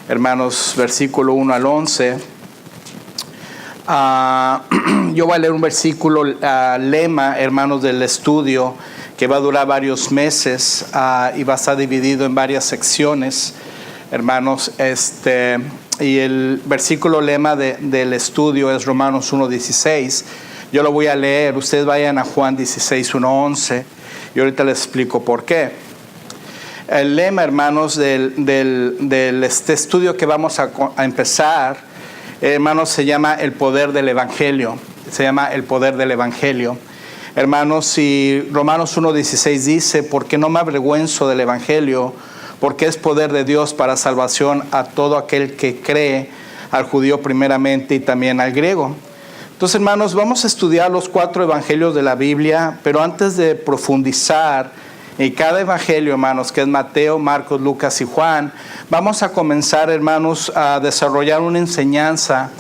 hermanos, versículo 1 al 11. Yo voy a leer un versículo lema, hermanos, del estudio, que va a durar varios meses y va a estar dividido en varias secciones, hermanos. Y el versículo lema del estudio es Romanos 1:16. Yo lo voy a leer, ustedes vayan a Juan 16:1-11 y ahorita les explico por qué. El lema, hermanos, del estudio que vamos a empezar, hermanos, se llama el poder del Evangelio. Se llama el poder del Evangelio. Hermanos, y Romanos 1:16 dice, porque no me avergüenzo del Evangelio, porque es poder de Dios para salvación a todo aquel que cree, al judío primeramente y también al griego. Entonces, hermanos, vamos a estudiar los 4 evangelios de la Biblia, pero antes de profundizar en cada evangelio, hermanos, que es Mateo, Marcos, Lucas y Juan, vamos a comenzar, hermanos, a desarrollar una enseñanza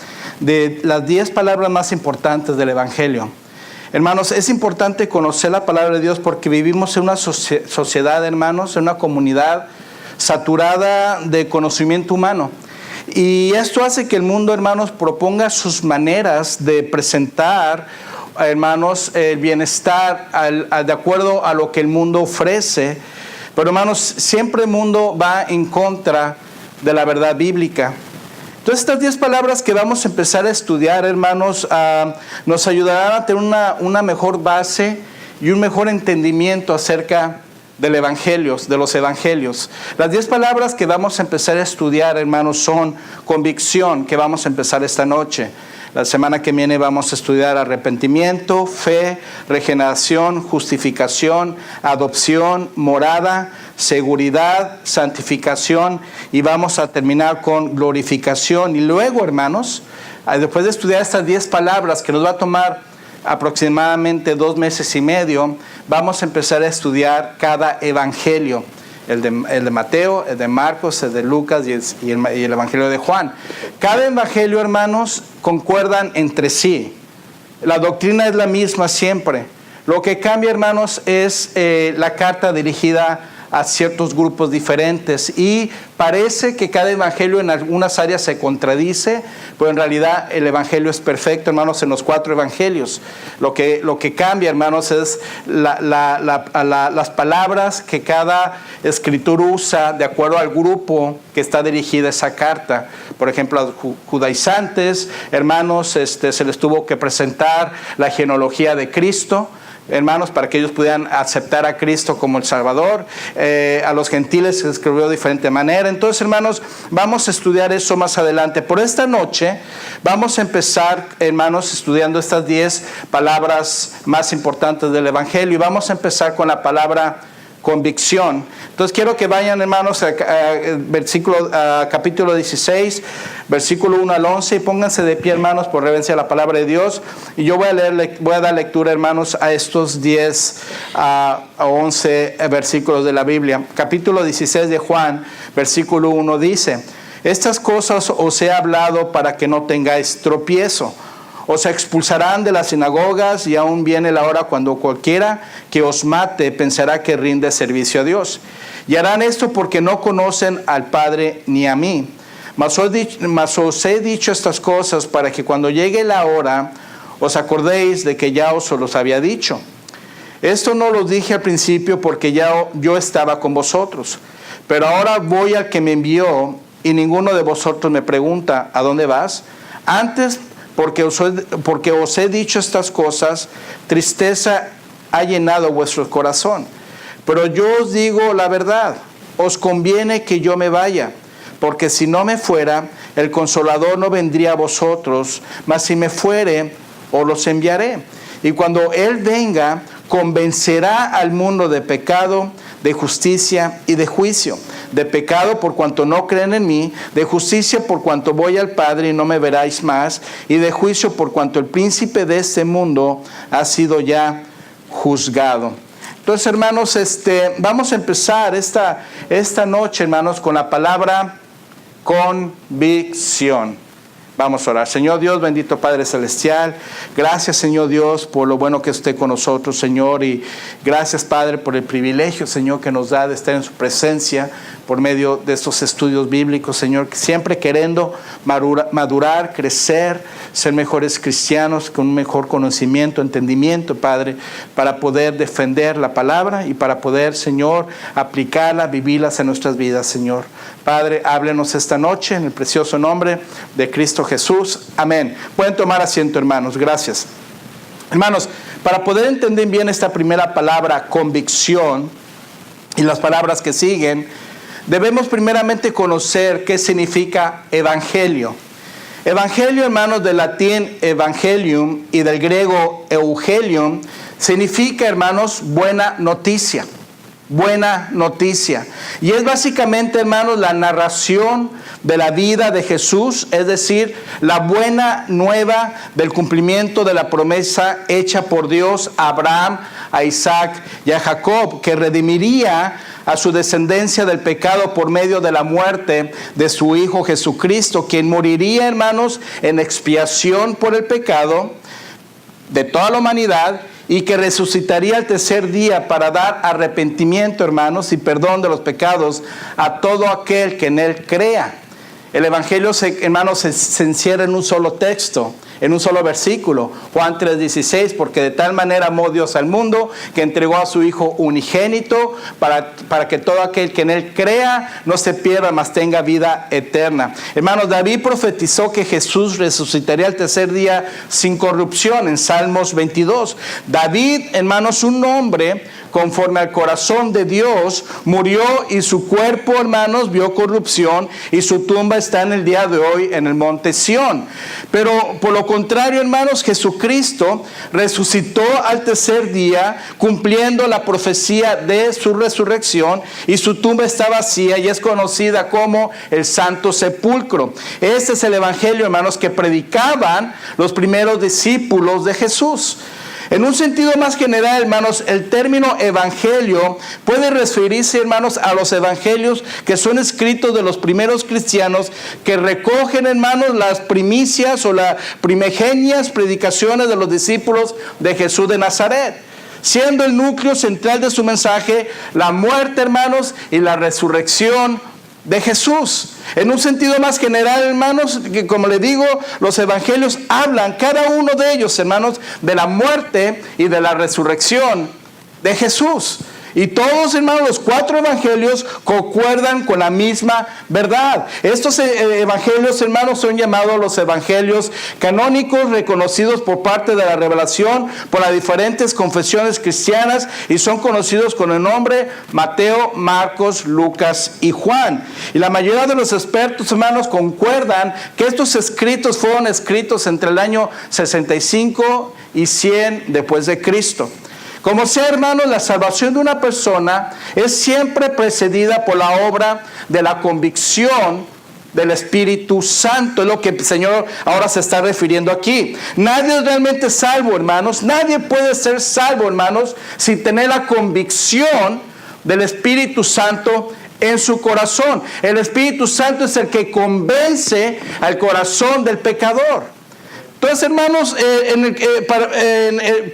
de las 10 palabras más importantes del evangelio. Hermanos, es importante conocer la palabra de Dios porque vivimos en una sociedad, hermanos, en una comunidad saturada de conocimiento humano. Y esto hace que el mundo, hermanos, proponga sus maneras de presentar, hermanos, el bienestar de acuerdo a lo que el mundo ofrece. Pero, hermanos, siempre el mundo va en contra de la verdad bíblica. Entonces, estas 10 palabras que vamos a empezar a estudiar, hermanos, nos ayudarán a tener una mejor base y un mejor entendimiento acerca de los evangelios. Las 10 palabras que vamos a empezar a estudiar, hermanos, son convicción, que vamos a empezar esta noche. La semana que viene vamos a estudiar arrepentimiento, fe, regeneración, justificación, adopción, morada, seguridad, santificación, y vamos a terminar con glorificación. Y luego, hermanos, después de estudiar estas 10 palabras, que nos va a tomar aproximadamente 2 meses y medio, vamos a empezar a estudiar cada evangelio, el de Mateo, el de Marcos, el de Lucas y el evangelio de Juan. Cada evangelio, hermanos, concuerdan entre sí. La doctrina es la misma siempre. Lo que cambia, hermanos, es la carta dirigida a ciertos grupos diferentes, y parece que cada evangelio en algunas áreas se contradice, pero en realidad el evangelio es perfecto, hermanos, en los 4 evangelios. Lo que cambia, hermanos, es las palabras que cada escritor usa de acuerdo al grupo que está dirigida esa carta. Por ejemplo, a los judaizantes, hermanos, se les tuvo que presentar la genealogía de Cristo, hermanos, para que ellos pudieran aceptar a Cristo como el Salvador. A los gentiles se escribió de diferente manera. Entonces, hermanos, vamos a estudiar eso más adelante. Por esta noche vamos a empezar, hermanos, estudiando estas 10 palabras más importantes del Evangelio, y vamos a empezar con la palabra convicción. Entonces quiero que vayan, hermanos, a capítulo 16, versículo 1 al 11, y pónganse de pie, hermanos, por reverencia a la palabra de Dios. Y yo voy a dar lectura, hermanos, a estos 10 a 11 versículos de la Biblia. Capítulo 16 de Juan, versículo 1 dice: estas cosas os he hablado para que no tengáis tropiezo. Os expulsarán de las sinagogas, y aún viene la hora cuando cualquiera que os mate pensará que rinde servicio a Dios. Y harán esto porque no conocen al Padre ni a mí. Mas os he dicho estas cosas para que cuando llegue la hora os acordéis de que ya os los había dicho. Esto no lo dije al principio porque ya yo estaba con vosotros. Pero ahora voy al que me envió, y ninguno de vosotros me pregunta: ¿a dónde vas? Antes, porque os he dicho estas cosas, tristeza ha llenado vuestro corazón. Pero yo os digo la verdad, os conviene que yo me vaya, porque si no me fuera, el Consolador no vendría a vosotros, mas si me fuere, os los enviaré. Y cuando Él venga, convencerá al mundo de pecado, de justicia y de juicio. De pecado por cuanto no creen en mí, de justicia por cuanto voy al Padre y no me veráis más, y de juicio por cuanto el príncipe de este mundo ha sido ya juzgado. Entonces, hermanos, vamos a empezar esta noche, hermanos, con la palabra convicción. Vamos a orar. Señor Dios, bendito Padre Celestial, gracias, Señor Dios, por lo bueno que esté con nosotros, Señor, y gracias, Padre, por el privilegio, Señor, que nos da de estar en su presencia por medio de estos estudios bíblicos, Señor, siempre queriendo madurar, crecer, ser mejores cristianos con un mejor conocimiento, entendimiento, Padre, para poder defender la palabra y para poder, Señor, aplicarla, vivirlas en nuestras vidas, Señor. Padre, háblenos esta noche en el precioso nombre de Cristo Jesús. Amén. Pueden tomar asiento, hermanos. Gracias. Hermanos, para poder entender bien esta primera palabra, convicción, y las palabras que siguen, debemos primeramente conocer qué significa evangelio. Evangelio, hermanos, del latín evangelium y del griego evangelium, significa, hermanos, buena noticia. Buena noticia. Y es básicamente, hermanos, la narración de la vida de Jesús, es decir, la buena nueva del cumplimiento de la promesa hecha por Dios a Abraham, a Isaac y a Jacob, que redimiría a su descendencia del pecado por medio de la muerte de su Hijo Jesucristo, quien moriría, hermanos, en expiación por el pecado de toda la humanidad, y que resucitaría al tercer día para dar arrepentimiento, hermanos, y perdón de los pecados a todo aquel que en él crea. El evangelio, hermanos, se encierra en un solo texto, en un solo versículo, Juan 3:16, porque de tal manera amó Dios al mundo que entregó a su Hijo unigénito para que todo aquel que en él crea no se pierda, mas tenga vida eterna. Hermanos, David profetizó que Jesús resucitaría al tercer día sin corrupción en Salmos 22. David, hermanos, un hombre conforme al corazón de Dios, murió y su cuerpo, hermanos, vio corrupción, y su tumba está en el día de hoy en el monte Sión. Pero por lo contrario, hermanos, Jesucristo resucitó al tercer día, cumpliendo la profecía de su resurrección, y su tumba está vacía y es conocida como el Santo Sepulcro. Este es el evangelio, hermanos, que predicaban los primeros discípulos de Jesús. En un sentido más general, hermanos, el término evangelio puede referirse, hermanos, a los evangelios que son escritos de los primeros cristianos, que recogen, hermanos, las primicias o las primigenias predicaciones de los discípulos de Jesús de Nazaret, siendo el núcleo central de su mensaje la muerte, hermanos, y la resurrección de Jesús. En un sentido más general, hermanos, que como les digo, los evangelios hablan, cada uno de ellos, hermanos, de la muerte y de la resurrección de Jesús. Y todos, hermanos, los 4 evangelios concuerdan con la misma verdad. Estos evangelios, hermanos, son llamados los evangelios canónicos, reconocidos por parte de la revelación por las diferentes confesiones cristianas, y son conocidos con el nombre Mateo, Marcos, Lucas y Juan. Y la mayoría de los expertos, hermanos, concuerdan que estos escritos fueron escritos entre el año 65 y 100 después de Cristo. Como sea, hermanos, la salvación de una persona es siempre precedida por la obra de la convicción del Espíritu Santo. Es lo que el Señor ahora se está refiriendo aquí. Nadie es realmente salvo, hermanos. Nadie puede ser salvo, hermanos, sin tener la convicción del Espíritu Santo en su corazón. El Espíritu Santo es el que convence al corazón del pecador. Entonces, hermanos,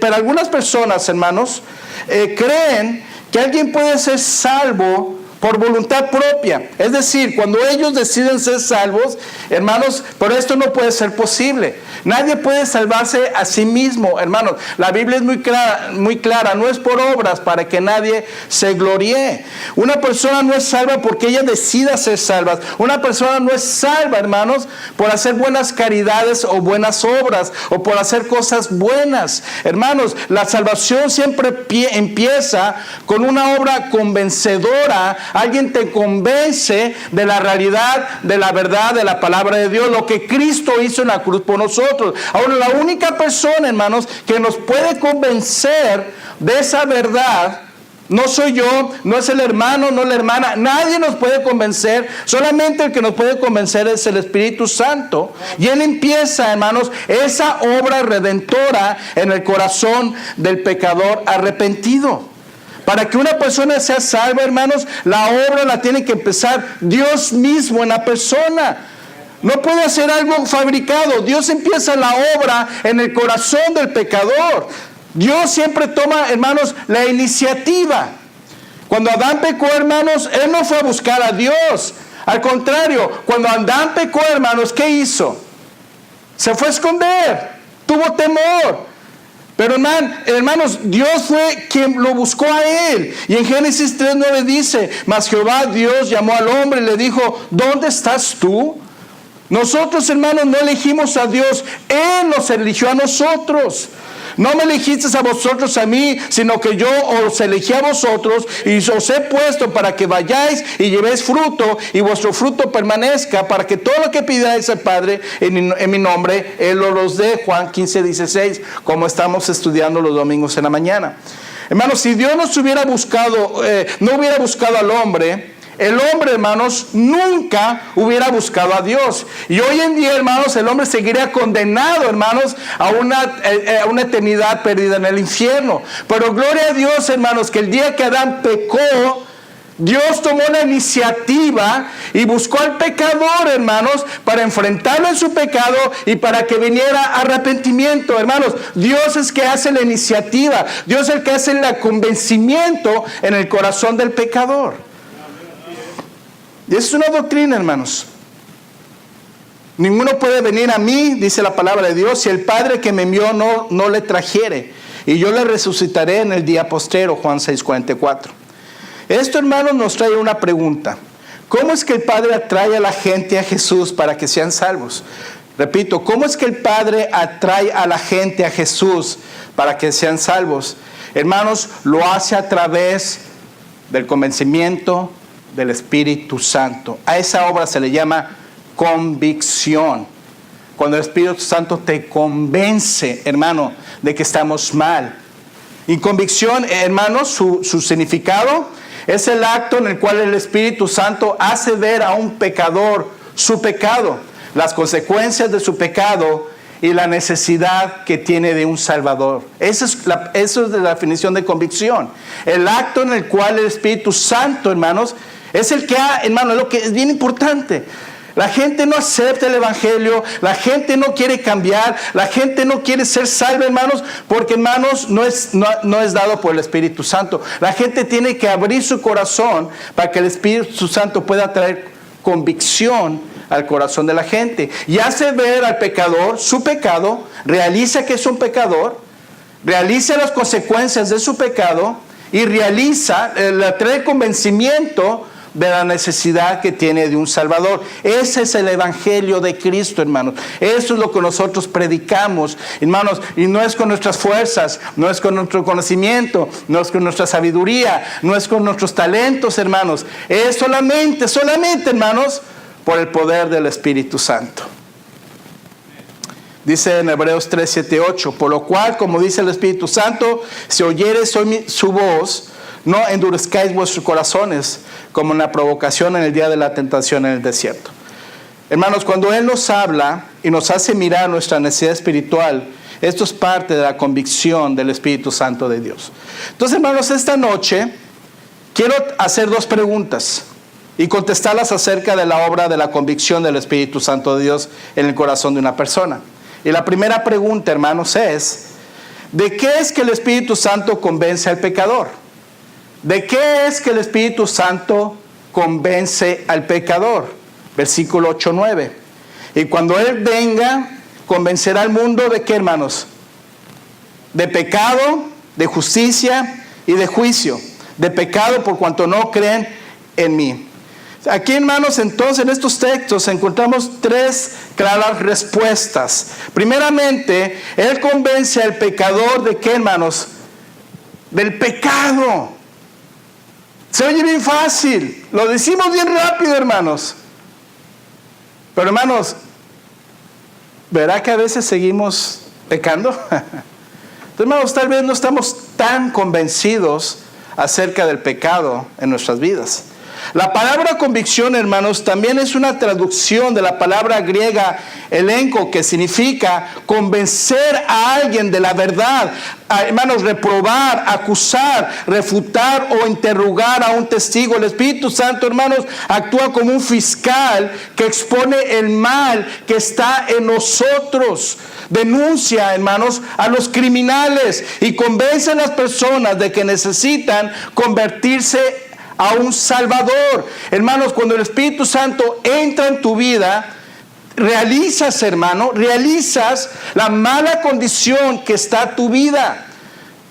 para algunas personas, hermanos, creen que alguien puede ser salvo por voluntad propia. Es decir, cuando ellos deciden ser salvos, hermanos, pero esto no puede ser posible. Nadie puede salvarse a sí mismo, hermanos. La Biblia es muy clara, no es por obras para que nadie se gloríe. Una persona no es salva porque ella decida ser salva. Una persona no es salva, hermanos, por hacer buenas caridades o buenas obras o por hacer cosas buenas. Hermanos, la salvación siempre empieza con una obra convencedora. Alguien te convence de la realidad, de la verdad, de la palabra de Dios, lo que Cristo hizo en la cruz por nosotros. Ahora, la única persona, hermanos, que nos puede convencer de esa verdad, no soy yo, no es el hermano, no la hermana, nadie nos puede convencer, solamente el que nos puede convencer es el Espíritu Santo. Y Él empieza, hermanos, esa obra redentora en el corazón del pecador arrepentido. Para que una persona sea salva, hermanos, la obra la tiene que empezar Dios mismo en la persona. No puede hacer algo fabricado. Dios empieza la obra en el corazón del pecador. Dios siempre toma, hermanos, la iniciativa. Cuando Adán pecó, hermanos, él no fue a buscar a Dios. Al contrario, cuando Adán pecó, hermanos, ¿qué hizo? Se fue a esconder. Tuvo temor. Pero hermanos, Dios fue quien lo buscó a él. Y en Génesis 3:9 dice, mas Jehová Dios llamó al hombre y le dijo, ¿dónde estás tú? Nosotros, hermanos, no elegimos a Dios. Él nos eligió a nosotros. No me elegiste a vosotros a mí, sino que yo os elegí a vosotros y os he puesto para que vayáis y llevéis fruto y vuestro fruto permanezca, para que todo lo que pidáis al Padre en mi nombre, Él os dé. Juan 15:16, como estamos estudiando los domingos en la mañana. Hermanos, si Dios nos hubiera buscado, no hubiera buscado al hombre, el hombre, hermanos, nunca hubiera buscado a Dios. Y hoy en día, hermanos, el hombre seguiría condenado, hermanos, a una eternidad perdida en el infierno. Pero gloria a Dios, hermanos, que el día que Adán pecó, Dios tomó la iniciativa y buscó al pecador, hermanos, para enfrentarlo en su pecado y para que viniera arrepentimiento. Hermanos, Dios es que hace la iniciativa. Dios es el que hace el convencimiento en el corazón del pecador. Y es una doctrina, hermanos. Ninguno puede venir a mí, dice la palabra de Dios, si el Padre que me envió no le trajere. Y yo le resucitaré en el día postrero, Juan 6:44. Esto, hermanos, nos trae una pregunta. ¿Cómo es que el Padre atrae a la gente a Jesús para que sean salvos? Repito, ¿cómo es que el Padre atrae a la gente a Jesús para que sean salvos? Hermanos, lo hace a través del convencimiento del Espíritu Santo. A esa obra se le llama convicción. Cuando el Espíritu Santo te convence, hermano, de que estamos mal. Y convicción, hermanos, su significado es el acto en el cual el Espíritu Santo hace ver a un pecador su pecado, las consecuencias de su pecado y la necesidad que tiene de un Salvador. Eso es la definición de convicción. El acto en el cual el Espíritu Santo, hermanos, es el que, hermano, es lo que es bien importante. La gente no acepta el Evangelio, la gente no quiere cambiar, la gente no quiere ser salva, hermanos, porque, hermanos, no es dado por el Espíritu Santo. La gente tiene que abrir su corazón para que el Espíritu Santo pueda traer convicción al corazón de la gente. Y hace ver al pecador su pecado, realiza que es un pecador, realiza las consecuencias de su pecado y trae convencimiento de la necesidad que tiene de un Salvador. Ese es el Evangelio de Cristo, hermanos. Eso es lo que nosotros predicamos, hermanos, y no es con nuestras fuerzas, no es con nuestro conocimiento, no es con nuestra sabiduría, no es con nuestros talentos, hermanos. Es solamente, hermanos, por el poder del Espíritu Santo. Dice en Hebreos 3, 7, 8, por lo cual, como dice el Espíritu Santo, si oyereis hoy su voz, no endurezcáis vuestros corazones, como en la provocación en el día de la tentación en el desierto. Hermanos, cuando Él nos habla y nos hace mirar nuestra necesidad espiritual, esto es parte de la convicción del Espíritu Santo de Dios. Entonces, hermanos, esta noche quiero hacer dos preguntas y contestarlas acerca de la obra de la convicción del Espíritu Santo de Dios en el corazón de una persona. Y la primera pregunta, hermanos, es: ¿de qué es que el Espíritu Santo convence al pecador? ¿De qué es que el Espíritu Santo convence al pecador? Versículo 8, 9. Y cuando Él venga, convencerá al mundo ¿de qué, hermanos? De pecado, de justicia y de juicio. De pecado por cuanto no creen en mí. Aquí, hermanos, entonces en estos textos encontramos tres claras respuestas. Primeramente, Él convence al pecador ¿de qué, hermanos? Del pecado. Se oye bien fácil, lo decimos bien rápido, hermanos. Pero, hermanos, ¿verá que a veces seguimos pecando? Entonces, hermanos, tal vez no estamos tan convencidos acerca del pecado en nuestras vidas. La palabra convicción, hermanos, también es una traducción de la palabra griega elenco, que significa convencer a alguien de la verdad. Hermanos, reprobar, acusar, refutar o interrogar a un testigo. El Espíritu Santo, hermanos, actúa como un fiscal que expone el mal que está en nosotros. Denuncia, hermanos, a los criminales y convence a las personas de que necesitan convertirse a un Salvador. Hermanos, cuando el Espíritu Santo entra en tu vida, realizas la mala condición que está tu vida.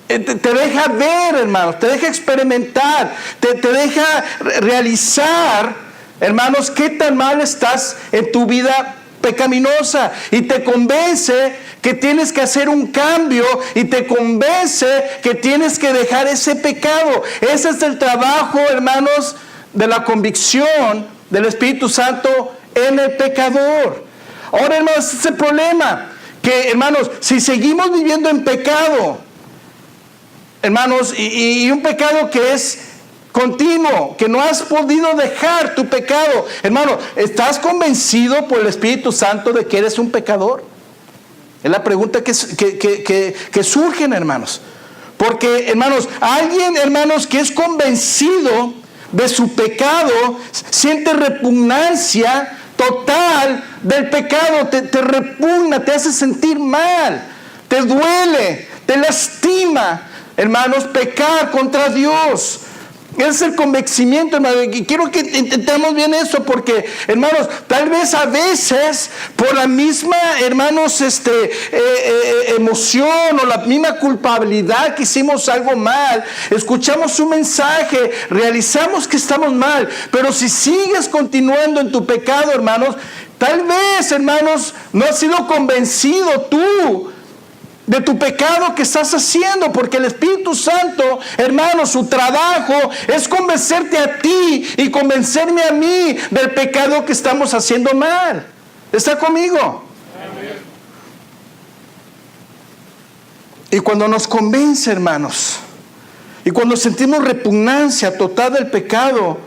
Te deja ver, hermanos, te deja experimentar, te deja realizar, hermanos, qué tan mal estás en tu vida pecaminosa, y te convence que tienes que hacer un cambio, y te convence que tienes que dejar ese pecado. Ese es el trabajo, hermanos, de la convicción del Espíritu Santo en el pecador. Ahora, hermanos, ese es el problema, que, hermanos, si seguimos viviendo en pecado, hermanos, y un pecado que es continuo, que no has podido dejar tu pecado, hermano, ¿estás convencido por el Espíritu Santo de que eres un pecador? Es la pregunta que surgen, hermanos. Porque, hermanos, alguien, hermanos, que es convencido de su pecado, siente repugnancia total del pecado, te repugna, te hace sentir mal, te duele, te lastima, hermanos, pecar contra Dios. Ese es el convencimiento, hermano. Y quiero que entendamos bien eso, porque, hermanos, tal vez a veces por la misma, hermanos, emoción o la misma culpabilidad que hicimos algo mal, escuchamos un mensaje, realizamos que estamos mal, pero si sigues continuando en tu pecado, hermanos, tal vez, hermanos, no has sido convencido tú de tu pecado que estás haciendo, porque el Espíritu Santo, hermanos, su trabajo es convencerte a ti y convencerme a mí del pecado que estamos haciendo mal. ¿Está conmigo? Amén. Y cuando nos convence, hermanos, y cuando sentimos repugnancia total del pecado,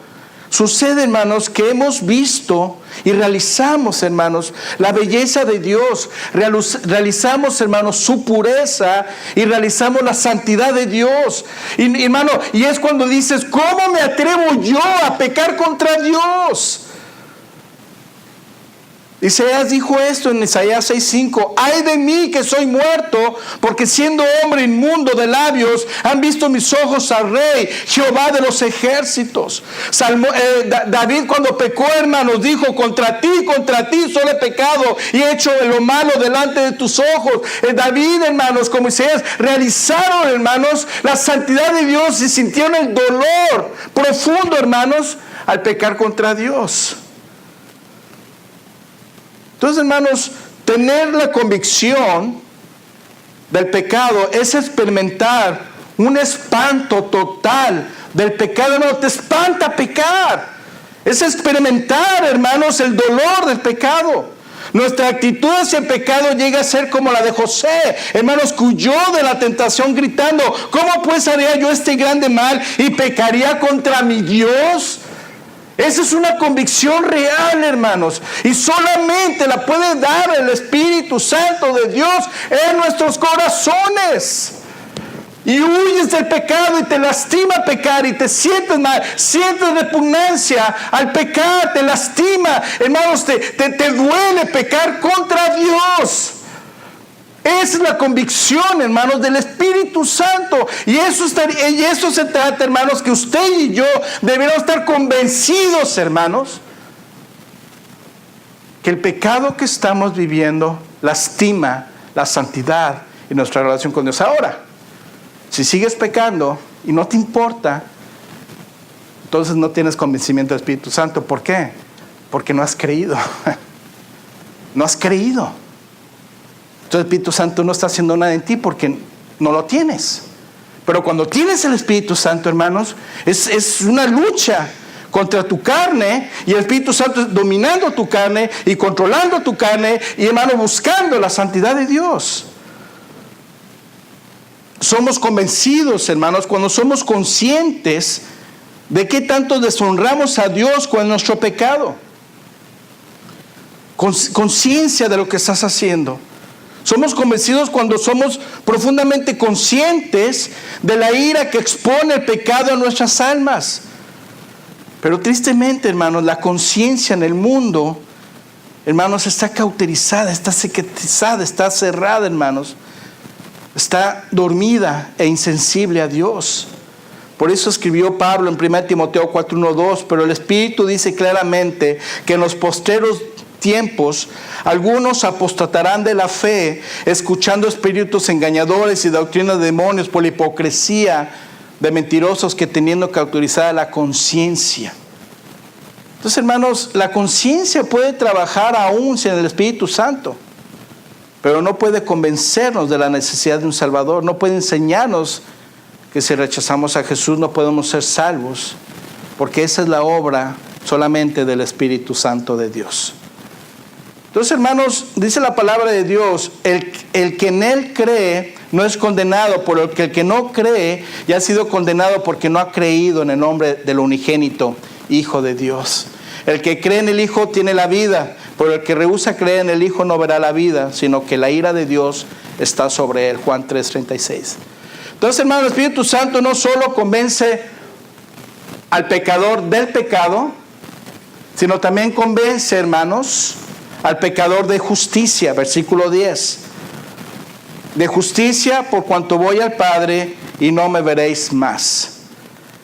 sucede, hermanos, que hemos visto y realizamos, hermanos, la belleza de Dios, realizamos, hermanos, su pureza, y realizamos la santidad de Dios. Y, hermano, y es cuando dices, ¿cómo me atrevo yo a pecar contra Dios? Isaías dijo esto en Isaías 6:5: ay de mí que soy muerto, porque siendo hombre inmundo de labios han visto mis ojos al Rey, Jehová de los ejércitos. David, cuando pecó, hermanos, dijo: contra ti solo he pecado y he hecho lo malo delante de tus ojos. David, hermanos, como Isaías, realizaron, hermanos, la santidad de Dios y sintieron el dolor profundo, hermanos, al pecar contra Dios. Entonces, hermanos, tener la convicción del pecado es experimentar un espanto total del pecado. Hermano, te espanta pecar. Es experimentar, hermanos, el dolor del pecado. Nuestra actitud hacia el pecado llega a ser como la de José, hermanos, que huyó de la tentación gritando: ¿cómo pues haría yo este grande mal y pecaría contra mi Dios? Esa es una convicción real, hermanos, y solamente la puede dar el Espíritu Santo de Dios en nuestros corazones. Y huyes del pecado y te lastima pecar y te sientes mal, sientes repugnancia al pecar, te lastima, hermanos, te duele pecar contra Dios. Esa es la convicción, hermanos, del Espíritu Santo. Y eso se trata, hermanos, que usted y yo deberíamos estar convencidos, hermanos, que el pecado que estamos viviendo lastima la santidad y nuestra relación con Dios. Ahora, si sigues pecando y no te importa, entonces no tienes convencimiento del Espíritu Santo. ¿Por qué? Porque no has creído. No has creído. Entonces el Espíritu Santo no está haciendo nada en ti porque no lo tienes. Pero cuando tienes el Espíritu Santo, hermanos, es una lucha contra tu carne, y el Espíritu Santo dominando tu carne y controlando tu carne, y, hermano, buscando la santidad de Dios. Somos convencidos, hermanos, cuando somos conscientes ¿De qué tanto deshonramos a Dios con nuestro pecado? Conciencia de lo que estás haciendo. Somos convencidos cuando somos profundamente conscientes de la ira que expone el pecado a nuestras almas. Pero tristemente, hermanos, la conciencia en el mundo, hermanos, está cauterizada, está secretizada, está cerrada, hermanos. Está dormida e insensible a Dios. Por eso escribió Pablo en 1 Timoteo 4:1-2, pero el Espíritu dice claramente que en los postreros tiempos algunos apostatarán de la fe, escuchando espíritus engañadores y doctrinas de demonios por la hipocresía de mentirosos que teniendo cauterizada la conciencia. Entonces, hermanos, la conciencia puede trabajar aún sin el Espíritu Santo, pero no puede convencernos de la necesidad de un Salvador, no puede enseñarnos que si rechazamos a Jesús no podemos ser salvos, porque esa es la obra solamente del Espíritu Santo de Dios. Entonces, hermanos, dice la palabra de Dios, el que en Él cree no es condenado, por el que no cree ya ha sido condenado porque no ha creído en el nombre del unigénito Hijo de Dios. El que cree en el Hijo tiene la vida, pero el que rehúsa creer en el Hijo no verá la vida, sino que la ira de Dios está sobre él. Juan 3:36. Entonces, hermanos, el Espíritu Santo no solo convence al pecador del pecado, sino también convence, hermanos, al pecador de justicia, versículo 10. De justicia por cuanto voy al Padre y no me veréis más.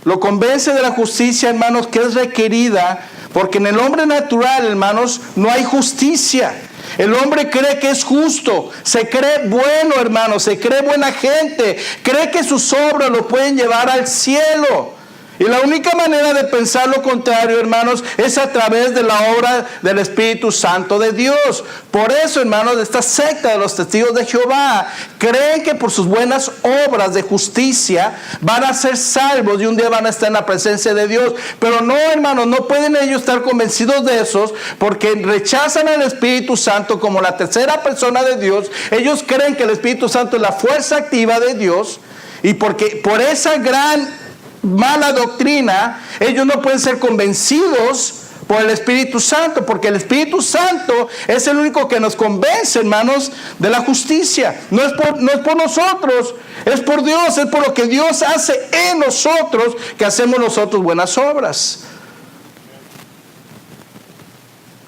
Lo convence de la justicia, hermanos, que es requerida, porque en el hombre natural, hermanos, no hay justicia. El hombre cree que es justo, se cree bueno, hermanos, se cree buena gente, cree que sus obras lo pueden llevar al cielo. Y la única manera de pensar lo contrario, hermanos, es a través de la obra del Espíritu Santo de Dios. Por eso, hermanos, esta secta de los testigos de Jehová creen que por sus buenas obras de justicia van a ser salvos y un día van a estar en la presencia de Dios. Pero no, hermanos, no pueden ellos estar convencidos de eso, porque rechazan al Espíritu Santo como la tercera persona de Dios. Ellos creen que el Espíritu Santo es la fuerza activa de Dios, y porque por esa gran mala doctrina, ellos no pueden ser convencidos por el Espíritu Santo, porque el Espíritu Santo es el único que nos convence, hermanos, de la justicia. No es por nosotros, es por Dios, es por lo que Dios hace en nosotros que hacemos nosotros buenas obras.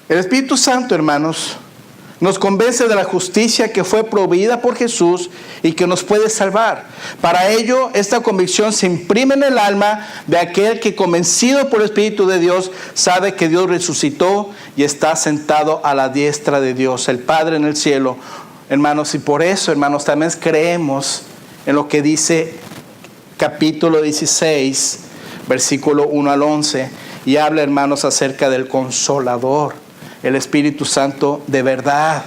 El Espíritu Santo, hermanos, nos convence de la justicia que fue proveída por Jesús y que nos puede salvar. Para ello, esta convicción se imprime en el alma de aquel que, convencido por el Espíritu de Dios, sabe que Dios resucitó y está sentado a la diestra de Dios, el Padre en el cielo. Hermanos, y por eso, hermanos, también creemos en lo que dice capítulo 16, versículo 1-11, y habla, hermanos, acerca del Consolador, el Espíritu Santo de verdad,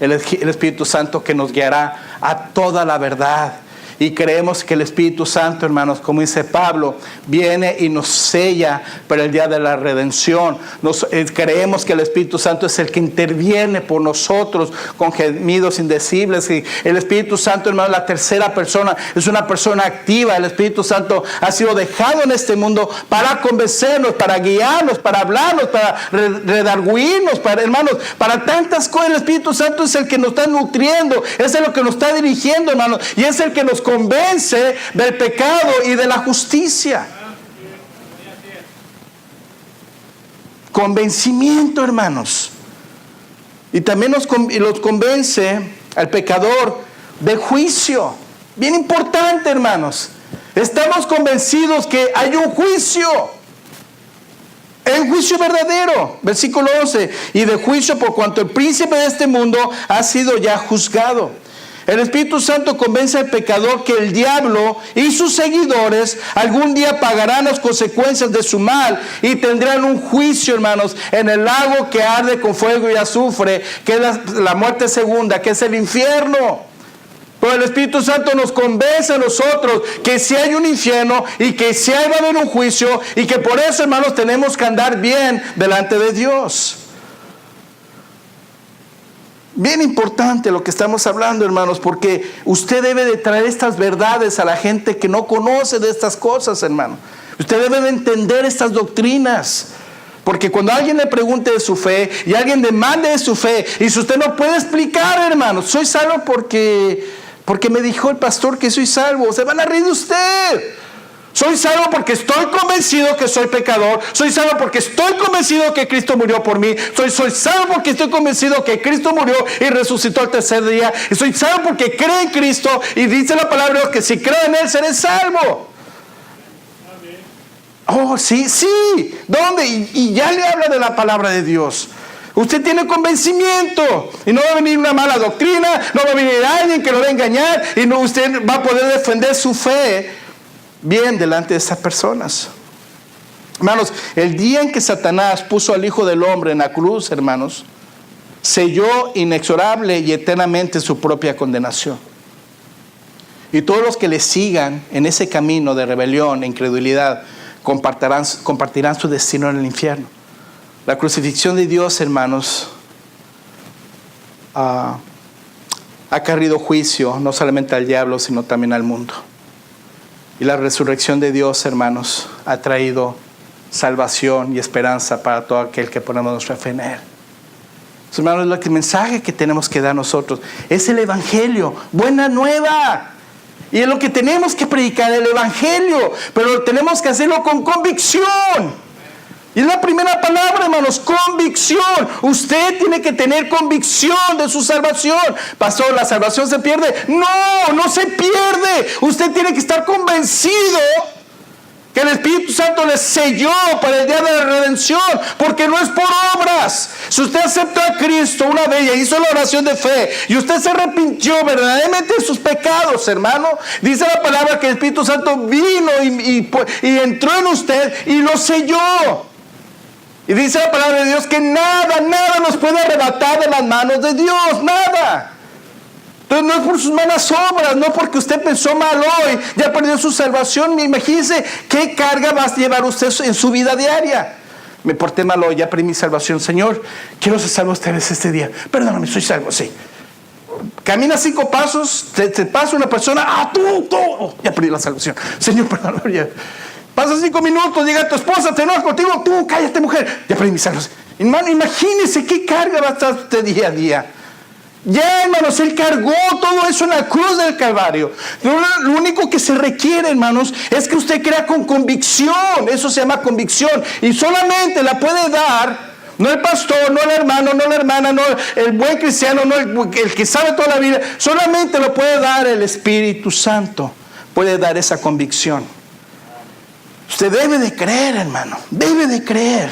el Espíritu Santo que nos guiará a toda la verdad. Y creemos que el Espíritu Santo, hermanos, como dice Pablo, viene y nos sella para el día de la redención. Creemos que el Espíritu Santo es el que interviene por nosotros con gemidos indecibles. Y el Espíritu Santo, hermanos, la tercera persona, es una persona activa. El Espíritu Santo ha sido dejado en este mundo para convencernos, para guiarnos, para hablarnos, para redarguirnos, hermanos, para tantas cosas. El Espíritu Santo es el que nos está nutriendo, es el que nos está dirigiendo, hermanos, y es el que nos convence del pecado y de la justicia. Convencimiento, hermanos. Y también los convence al pecador de juicio. Bien importante, hermanos. Estamos convencidos que hay un juicio. El juicio verdadero. Versículo 11. Y de juicio por cuanto el príncipe de este mundo ha sido ya juzgado. El Espíritu Santo convence al pecador que el diablo y sus seguidores algún día pagarán las consecuencias de su mal y tendrán un juicio, hermanos, en el lago que arde con fuego y azufre, que es la muerte segunda, que es el infierno. Pero el Espíritu Santo nos convence a nosotros que si hay un infierno y que si va a haber un juicio y que por eso, hermanos, tenemos que andar bien delante de Dios. Bien importante lo que estamos hablando, hermanos, porque usted debe de traer estas verdades a la gente que no conoce de estas cosas, hermano. Usted debe de entender estas doctrinas. Porque cuando alguien le pregunte de su fe y alguien demande de su fe, y si usted no puede explicar, hermano, soy salvo porque me dijo el pastor que soy salvo, se van a reír de usted. Soy salvo porque estoy convencido que soy pecador. Soy salvo porque estoy convencido que Cristo murió por mí. Soy salvo porque estoy convencido que Cristo murió y resucitó al tercer día. Y soy salvo porque creo en Cristo y dice la palabra de Dios que si creo en Él seré salvo. Oh, sí. ¿Dónde? Y ya le habla de la palabra de Dios. Usted tiene convencimiento y no va a venir una mala doctrina, no va a venir alguien que lo va a engañar y no, usted va a poder defender su fe bien delante de esas personas. Hermanos, el día en que Satanás puso al Hijo del Hombre en la cruz, hermanos, selló inexorable y eternamente su propia condenación. Y todos los que le sigan en ese camino de rebelión e incredulidad compartirán su destino en el infierno. La crucifixión de Dios, hermanos, ha carrido juicio no solamente al diablo, sino también al mundo. Y la resurrección de Dios, hermanos, ha traído salvación y esperanza para todo aquel que ponemos nuestra fe en Él. Entonces, hermanos, el mensaje que tenemos que dar nosotros es el Evangelio, buena nueva. Y es lo que tenemos que predicar, el Evangelio. Pero tenemos que hacerlo con convicción. Y es la primera palabra, hermanos, convicción. Usted tiene que tener convicción de su salvación. Pastor, ¿la salvación se pierde? No se pierde. Usted tiene que estar convencido que el Espíritu Santo le selló para el día de la redención, porque no es por obras. Si usted aceptó a Cristo una vez y hizo la oración de fe y usted se arrepintió verdaderamente de sus pecados, hermano, dice la palabra que el Espíritu Santo vino y entró en usted y lo selló. Y dice la palabra de Dios que nada nos puede arrebatar de las manos de Dios, nada. Entonces no es por sus malas obras, no porque usted pensó mal hoy, ya perdió su salvación. Imagínese qué carga va a llevar usted en su vida diaria. Me porté mal hoy, ya perdí mi salvación. Señor, quiero ser salvo esta vez este día. Perdóname, soy salvo, sí. Camina 5 pasos, te pasa una persona, tú, ya perdí la salvación. Señor, perdóname, ya. Pasa 5 minutos, llega tu esposa, te enojas contigo, tú, cállate mujer, ya perdí mi salvación. Hermano, imagínese qué carga va a estar usted día a día. Ya, hermanos, Él cargó todo eso en la cruz del Calvario. Lo único que se requiere, hermanos, es que usted crea con convicción. Eso se llama convicción. Y solamente la puede dar, no el pastor, no el hermano, no la hermana, no el buen cristiano, no el que sabe toda la Biblia. Solamente lo puede dar el Espíritu Santo. Puede dar esa convicción. Usted debe de creer, hermano. Debe de creer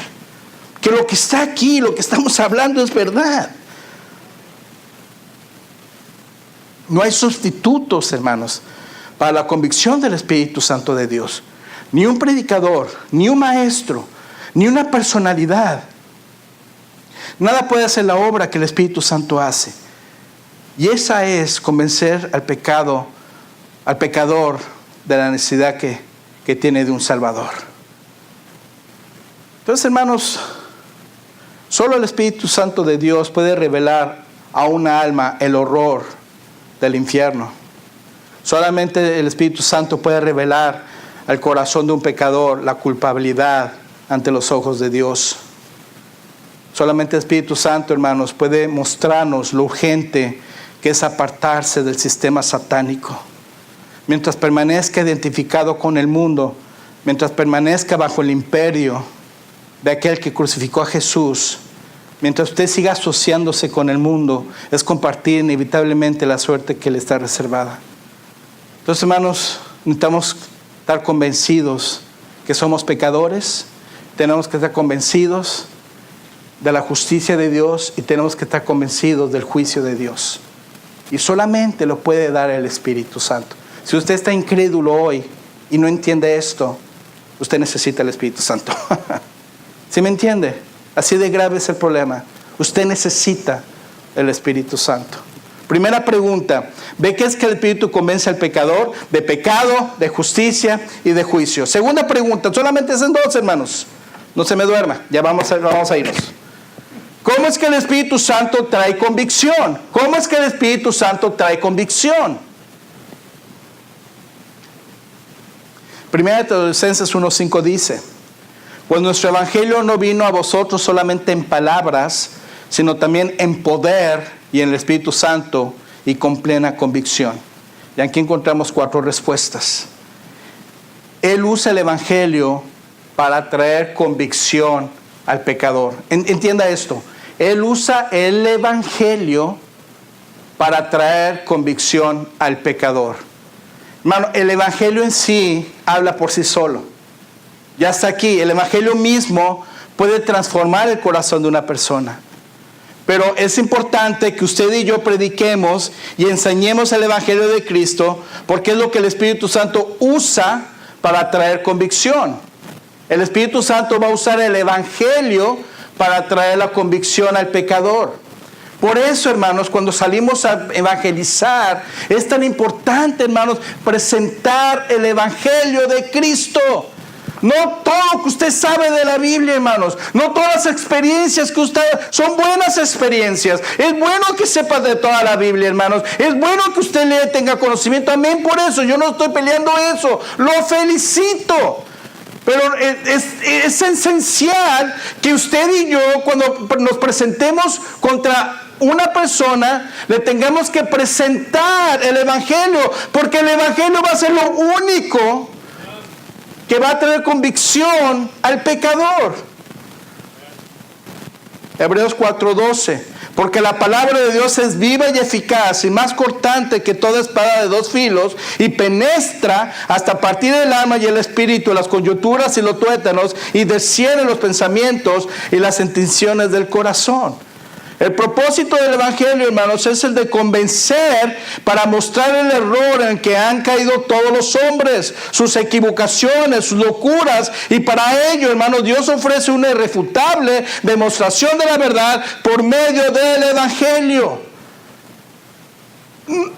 que lo que está aquí, lo que estamos hablando es verdad. No hay sustitutos, hermanos, para la convicción del Espíritu Santo de Dios. Ni un predicador, ni un maestro, ni una personalidad. Nada puede hacer la obra que el Espíritu Santo hace. Y esa es convencer al pecador de la necesidad que tiene de un Salvador. Entonces, hermanos, solo el Espíritu Santo de Dios puede revelar a una alma el horror del infierno. Solamente el Espíritu Santo puede revelar al corazón de un pecador la culpabilidad ante los ojos de Dios. Solamente el Espíritu Santo, hermanos, puede mostrarnos lo urgente que es apartarse del sistema satánico. Mientras permanezca identificado con el mundo, mientras permanezca bajo el imperio de aquel que crucificó a Jesús, mientras usted siga asociándose con el mundo, es compartir inevitablemente la suerte que le está reservada. Entonces, hermanos, necesitamos estar convencidos que somos pecadores, tenemos que estar convencidos de la justicia de Dios y tenemos que estar convencidos del juicio de Dios. Y solamente lo puede dar el Espíritu Santo. Si usted está incrédulo hoy y no entiende esto, usted necesita el Espíritu Santo. ¿Sí me entiende? Así de grave es el problema. Usted necesita el Espíritu Santo. Primera pregunta. ¿Ve que es que el Espíritu convence al pecador? De pecado, de justicia y de juicio. Segunda pregunta. Solamente son 2, hermanos. No se me duerma. Ya vamos a irnos. ¿Cómo es que el Espíritu Santo trae convicción? ¿Cómo es que el Espíritu Santo trae convicción? Primera de Tesalonicenses 1:5 dice: pues nuestro evangelio no vino a vosotros solamente en palabras, sino también en poder y en el Espíritu Santo y con plena convicción. Y aquí encontramos 4 respuestas. Él usa el evangelio para traer convicción al pecador. Entienda esto. Él usa el evangelio para traer convicción al pecador. Hermano, el evangelio en sí habla por sí solo. Ya está aquí. El evangelio mismo puede transformar el corazón de una persona. Pero es importante que usted y yo prediquemos y enseñemos el evangelio de Cristo, porque es lo que el Espíritu Santo usa para traer convicción. El Espíritu Santo va a usar el evangelio para traer la convicción al pecador. Por eso, hermanos, cuando salimos a evangelizar, es tan importante, hermanos, presentar el evangelio de Cristo. No todo lo que usted sabe de la Biblia, hermanos. No todas las experiencias que usted... son buenas experiencias. Es bueno que sepa de toda la Biblia, hermanos. Es bueno que usted lea y tenga conocimiento. Amén por eso. Yo no estoy peleando eso. Lo felicito. Pero es esencial que usted y yo, cuando nos presentemos contra una persona, le tengamos que presentar el evangelio. Porque el evangelio va a ser lo único que va a traer convicción al pecador. Hebreos 4:12. Porque la palabra de Dios es viva y eficaz y más cortante que toda espada de 2 filos y penetra hasta partir el alma y el espíritu, las coyunturas y los tuétanos, y discierne los pensamientos y las intenciones del corazón. El propósito del evangelio, hermanos, es el de convencer para mostrar el error en que han caído todos los hombres, sus equivocaciones, sus locuras, y para ello, hermanos, Dios ofrece una irrefutable demostración de la verdad por medio del evangelio.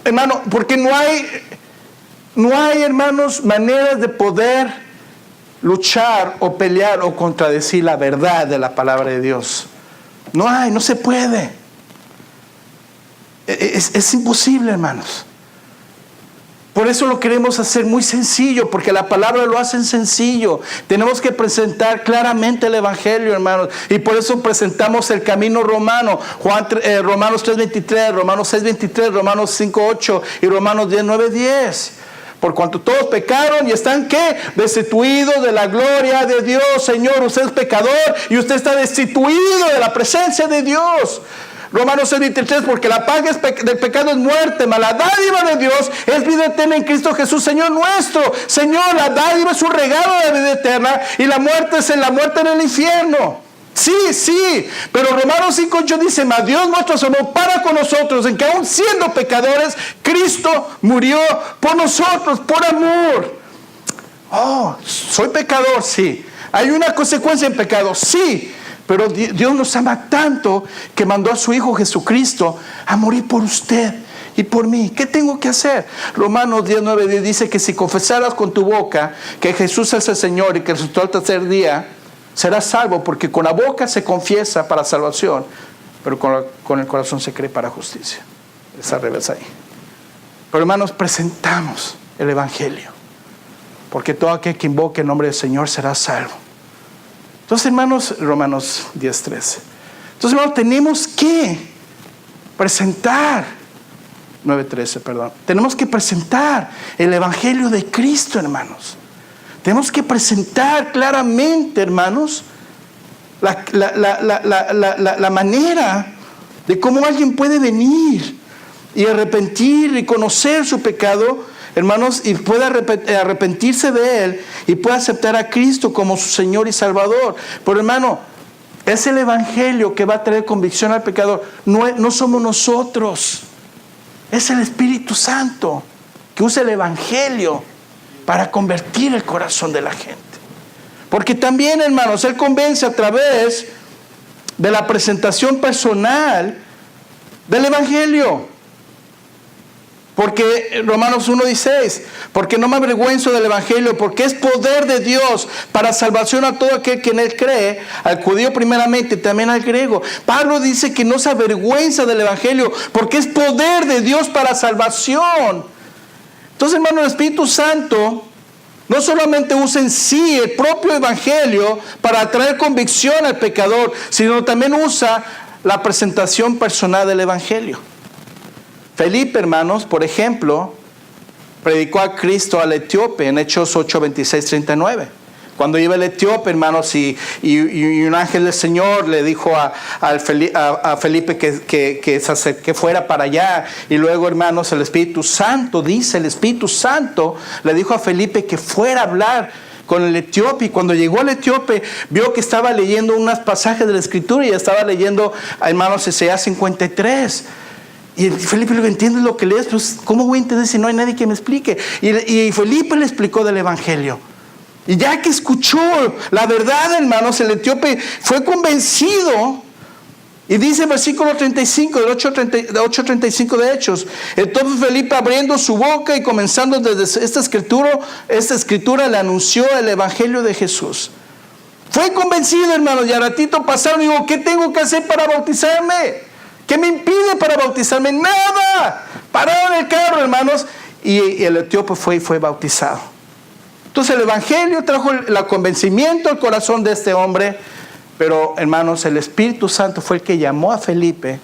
Hermano, porque no hay, hermanos, maneras de poder luchar o pelear o contradecir la verdad de la palabra de Dios. No se puede. Es imposible, hermanos. Por eso lo queremos hacer muy sencillo, porque la palabra lo hace sencillo. Tenemos que presentar claramente el evangelio, hermanos, y por eso presentamos el camino romano. Romanos 3:23, Romanos 6:23, Romanos 5:8 y Romanos 10:9-10. Por cuanto todos pecaron y están, ¿qué? Destituidos de la gloria de Dios. Señor, usted es pecador y usted está destituido de la presencia de Dios. Romanos 6:23, porque la paga del pecado es muerte, mas la dádiva de Dios es vida eterna en Cristo Jesús, Señor nuestro. Señor, la dádiva es un regalo de vida eterna y la muerte es la muerte en el infierno. Sí, pero Romanos 5:8 dice: mas Dios nuestro amor para con nosotros, en que aún siendo pecadores, Cristo murió por nosotros, por amor. Oh, soy pecador, sí. Hay una consecuencia en pecado, sí. Pero Dios nos ama tanto que mandó a su Hijo Jesucristo a morir por usted y por mí. ¿Qué tengo que hacer? Romanos 10:9 dice que si confesaras con tu boca que Jesús es el Señor y que resucitó al tercer día, serás salvo, porque con la boca se confiesa para salvación, pero con el corazón se cree para justicia. Es al revés ahí. Pero hermanos, presentamos el evangelio, porque todo aquel que invoque el nombre del Señor será salvo. Entonces, hermanos, Romanos 10:13. Entonces, hermanos, tenemos que presentar 9:13, perdón. Tenemos que presentar el evangelio de Cristo, hermanos. Tenemos que presentar claramente, hermanos, la manera de cómo alguien puede venir y arrepentir y conocer su pecado, hermanos, y puede arrepentirse de él y puede aceptar a Cristo como su Señor y Salvador. Pero, hermano, es el evangelio que va a traer convicción al pecador. No somos nosotros. Es el Espíritu Santo que usa el evangelio para convertir el corazón de la gente. Porque también, hermanos, Él convence a través de la presentación personal del evangelio. Porque Romanos 1:16, porque no me avergüenzo del evangelio, porque es poder de Dios para salvación a todo aquel que en él cree, al judío primeramente y también al griego. Pablo dice que no se avergüenza del evangelio, porque es poder de Dios para salvación. Entonces, hermano, el Espíritu Santo no solamente usa en sí el propio evangelio para traer convicción al pecador, sino también usa la presentación personal del evangelio. Felipe, hermanos, por ejemplo, predicó a Cristo al etíope en Hechos 8, 26, 39. Cuando iba el etíope, hermanos, y un ángel del Señor le dijo a Felipe que fuera para allá. Y luego, hermanos, el Espíritu Santo, dice el Espíritu Santo, le dijo a Felipe que fuera a hablar con el etíope. Y cuando llegó el etíope, vio que estaba leyendo unos pasajes de la Escritura y estaba leyendo, hermanos, Isaías 53. Y Felipe le dijo, ¿entiendes lo que lees? Pues, ¿cómo voy a entender si no hay nadie que me explique? Y Felipe le explicó del evangelio. Y ya que escuchó la verdad, hermanos, el etíope fue convencido. Y dice el versículo 35, del 8:35 de Hechos. Entonces Felipe, abriendo su boca y comenzando desde esta escritura le anunció el evangelio de Jesús. Fue convencido, hermanos, y a ratito pasaron y digo, ¿qué tengo que hacer para bautizarme? ¿Qué me impide para bautizarme? Nada. Pararon el carro, hermanos, y el etíope fue bautizado. Entonces el evangelio trajo el convencimiento al corazón de este hombre, pero, hermanos, el Espíritu Santo fue el que llamó a Felipe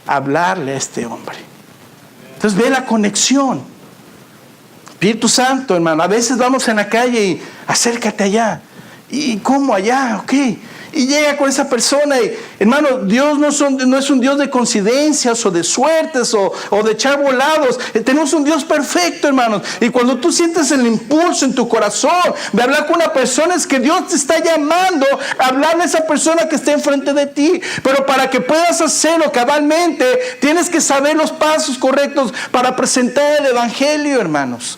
a hablarle a este hombre. Entonces ve la conexión. Espíritu Santo, hermano, a veces vamos en la calle y acércate allá. ¿Y cómo allá? Ok. Y llega con esa persona y, hermano, Dios no es un Dios de coincidencias o de suertes o de echar volados. Tenemos un Dios perfecto, hermanos. Y cuando tú sientes el impulso en tu corazón de hablar con una persona, es que Dios te está llamando a hablarle a esa persona que está enfrente de ti. Pero para que puedas hacerlo cabalmente, tienes que saber los pasos correctos para presentar el evangelio, hermanos.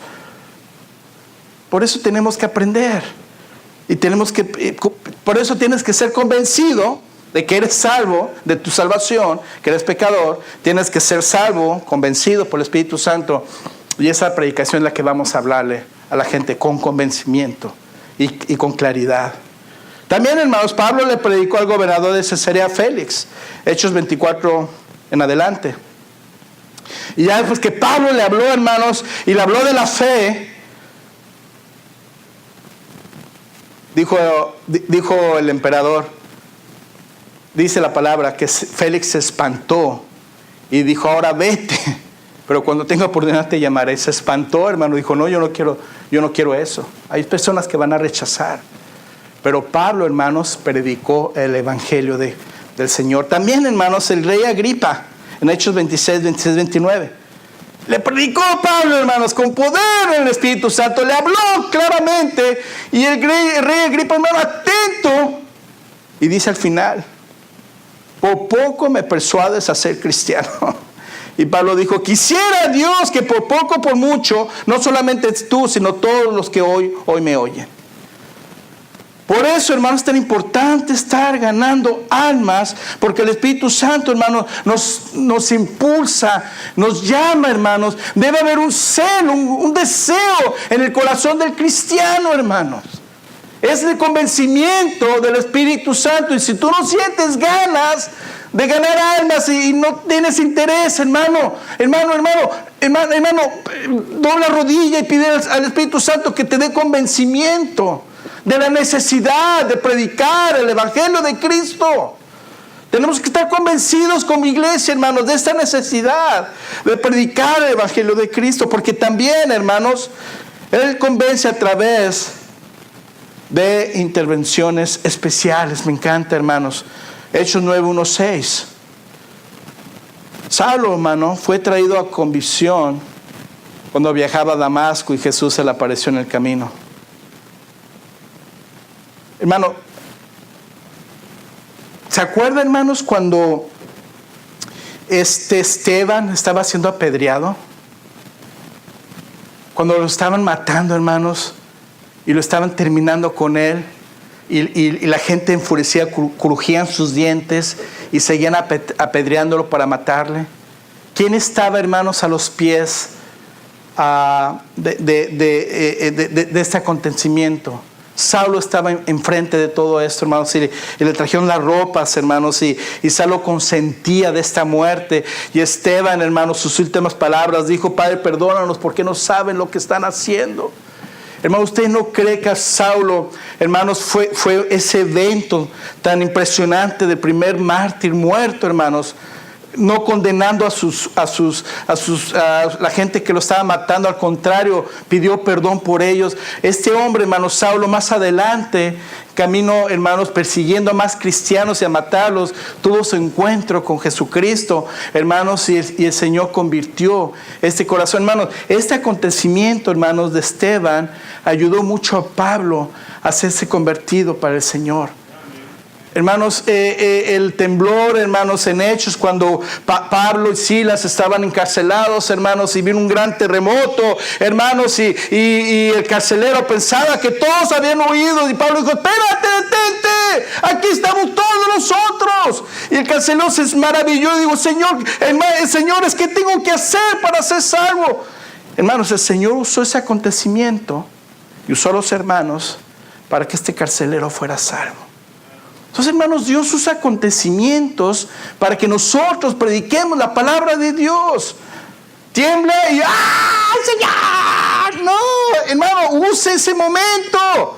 Por eso tenemos que aprender. Y por eso tienes que ser convencido de que eres salvo, de tu salvación, que eres pecador. Tienes que ser salvo, convencido por el Espíritu Santo. Y esa predicación es la que vamos a hablarle a la gente con convencimiento y con claridad. También, hermanos, Pablo le predicó al gobernador de Cesarea Félix, Hechos 24 en adelante. Y ya después que Pablo le habló, hermanos, y le habló de la fe, dijo el emperador, dice la palabra, que Félix se espantó y dijo, ahora vete, pero cuando tenga oportunidad te llamaré. Se espantó, hermano, dijo, no, yo no quiero eso. Hay personas que van a rechazar. Pero Pablo, hermanos, predicó el evangelio del Señor. También, hermanos, el rey Agripa, en Hechos 26, 26, 29. Le predicó Pablo, hermanos, con poder en el Espíritu Santo. Le habló claramente. Y el rey Agripa, hermano, atento. Y dice al final, por poco me persuades a ser cristiano. Y Pablo dijo, quisiera Dios que por poco, por mucho, no solamente tú, sino todos los que hoy me oyen. Por eso, hermanos, es tan importante estar ganando almas, porque el Espíritu Santo, hermanos, nos impulsa, nos llama, hermanos. Debe haber un celo, un deseo en el corazón del cristiano, hermanos. Es el convencimiento del Espíritu Santo. Y si tú no sientes ganas de ganar almas y no tienes interés, hermano, dobla rodilla y pide al Espíritu Santo que te dé convencimiento de la necesidad de predicar el evangelio de Cristo. Tenemos que estar convencidos como iglesia, hermanos, de esta necesidad de predicar el evangelio de Cristo, porque también, hermanos, Él convence a través de intervenciones especiales. Me encanta, hermanos. Hechos 9:1-6. Saulo, hermano, fue traído a convicción cuando viajaba a Damasco y Jesús se le apareció en el camino. Hermano, ¿se acuerdan, hermanos, cuando Esteban estaba siendo apedreado? Cuando lo estaban matando, hermanos, y lo estaban terminando con él, y la gente enfurecida crujían sus dientes y seguían apedreándolo para matarle. ¿Quién estaba, hermanos, a los pies de este acontecimiento? Saulo estaba enfrente de todo esto, hermanos, y le trajeron las ropas, hermanos, y Saulo consentía de esta muerte. Y Esteban, hermanos, sus últimas palabras dijo, Padre, perdónanos porque no saben lo que están haciendo. Hermano, ¿usted no cree que a Saulo, hermanos, fue ese evento tan impresionante del primer mártir muerto, hermanos? No condenando a la gente que lo estaba matando, al contrario, pidió perdón por ellos. Este hombre, hermanos, Saulo, más adelante, camino, hermanos, persiguiendo a más cristianos y a matarlos, tuvo su encuentro con Jesucristo, hermanos, y el Señor convirtió este corazón. Hermanos, este acontecimiento, hermanos, de Esteban, ayudó mucho a Pablo a hacerse convertido para el Señor. Hermanos, el temblor, hermanos, en Hechos, cuando Pablo y Silas estaban encarcelados, hermanos, y vino un gran terremoto, hermanos, y el carcelero pensaba que todos habían huido, y Pablo dijo: espérate, detente, aquí estamos todos nosotros. Y el carcelero se maravilló y dijo: Señor, señores, ¿qué tengo que hacer para ser salvo? Hermanos, el Señor usó ese acontecimiento y usó a los hermanos para que este carcelero fuera salvo. Entonces, hermanos, Dios usa acontecimientos para que nosotros prediquemos la palabra de Dios. Tiembla y ¡ah, Señor! No, hermano, use ese momento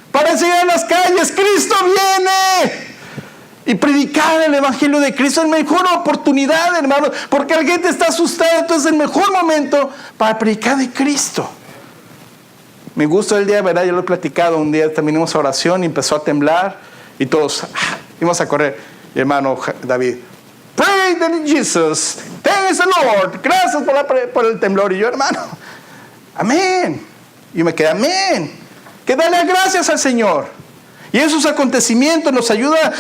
para enseñar en las calles: Cristo viene. Y predicar el evangelio de Cristo es la mejor oportunidad, hermano, porque la gente está asustada. Entonces es el mejor momento para predicar de Cristo. Me gustó el día, ¿verdad? Yo lo he platicado. Un día terminamos oración y empezó a temblar. Y todos íbamos a correr. Y hermano David: Praise the Jesus, thanks the Lord. Gracias por el temblor. Y yo: hermano, amén. Y yo me quedé: amén. Que dale gracias al Señor. Y esos acontecimientos nos ayudan,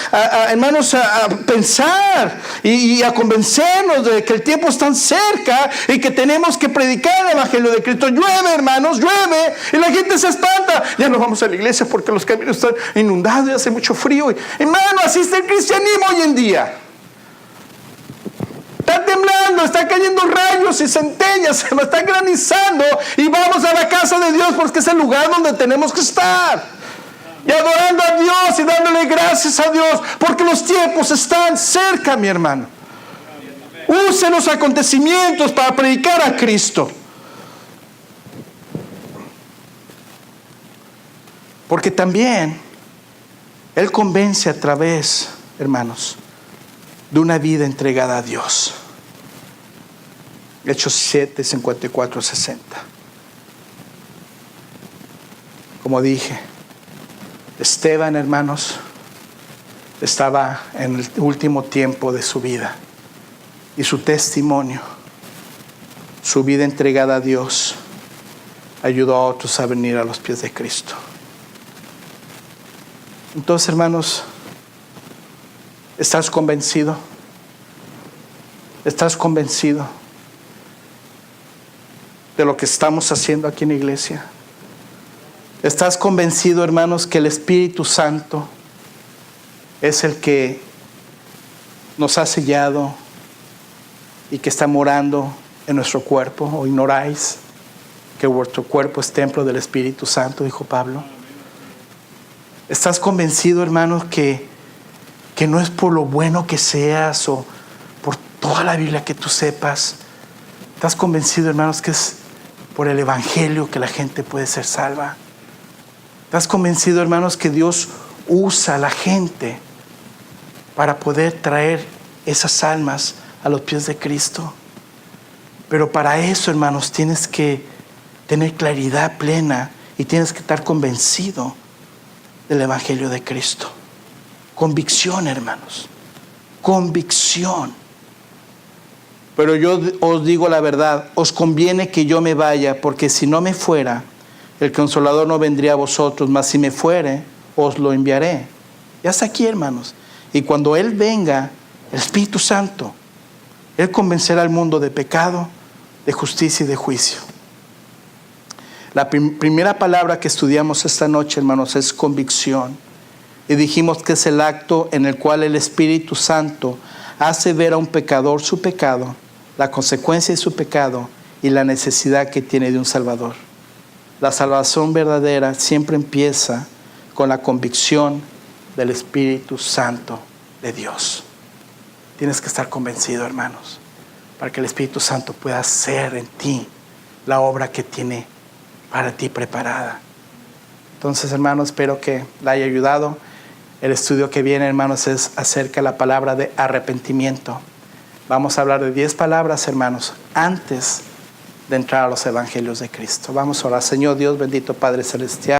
hermanos, a pensar y a convencernos de que el tiempo está cerca y que tenemos que predicar el evangelio de Cristo. Llueve, hermanos, llueve, y la gente se espanta. Ya no vamos a la iglesia porque los caminos están inundados y hace mucho frío. Hermano, así está el cristianismo hoy en día. Está temblando, está cayendo rayos y centellas, se está granizando, y vamos a la casa de Dios porque es el lugar donde tenemos que estar. Y adorando a Dios y dándole gracias a Dios, porque los tiempos están cerca, mi hermano. Use los acontecimientos para predicar a Cristo. Porque también Él convence a través, hermanos, de una vida entregada a Dios. Hechos 7, 54, 60. Como dije, Esteban, hermanos, estaba en el último tiempo de su vida, y su testimonio, su vida entregada a Dios, ayudó a otros a venir a los pies de Cristo. Entonces, hermanos, ¿estás convencido? ¿Estás convencido de lo que estamos haciendo aquí en la iglesia? ¿Estás convencido, hermanos, que el Espíritu Santo es el que nos ha sellado y que está morando en nuestro cuerpo? ¿O ignoráis que vuestro cuerpo es templo del Espíritu Santo?, dijo Pablo. ¿Estás convencido, hermanos, que no es por lo bueno que seas o por toda la Biblia que tú sepas? ¿Estás convencido, hermanos, que es por el Evangelio que la gente puede ser salva? ¿Estás convencido, hermanos, que Dios usa a la gente para poder traer esas almas a los pies de Cristo? Pero para eso, hermanos, tienes que tener claridad plena y tienes que estar convencido del Evangelio de Cristo. Convicción, hermanos, convicción. Pero yo os digo la verdad: os conviene que yo me vaya, porque si no me fuera, el Consolador no vendría a vosotros, mas si me fuere, os lo enviaré. Y hasta aquí, hermanos. Y cuando Él venga, el Espíritu Santo, Él convencerá al mundo de pecado, de justicia y de juicio. La primera palabra que estudiamos esta noche, hermanos, es convicción. Y dijimos que es el acto en el cual el Espíritu Santo hace ver a un pecador su pecado, la consecuencia de su pecado y la necesidad que tiene de un Salvador. La salvación verdadera siempre empieza con la convicción del Espíritu Santo de Dios. Tienes que estar convencido, hermanos, para que el Espíritu Santo pueda hacer en ti la obra que tiene para ti preparada. Entonces, hermanos, espero que le haya ayudado. El estudio que viene, hermanos, es acerca de la palabra de arrepentimiento. Vamos a hablar de 10 palabras, hermanos, antes de entrar a los evangelios de Cristo. Vamos a orar. Señor Dios, bendito Padre Celestial.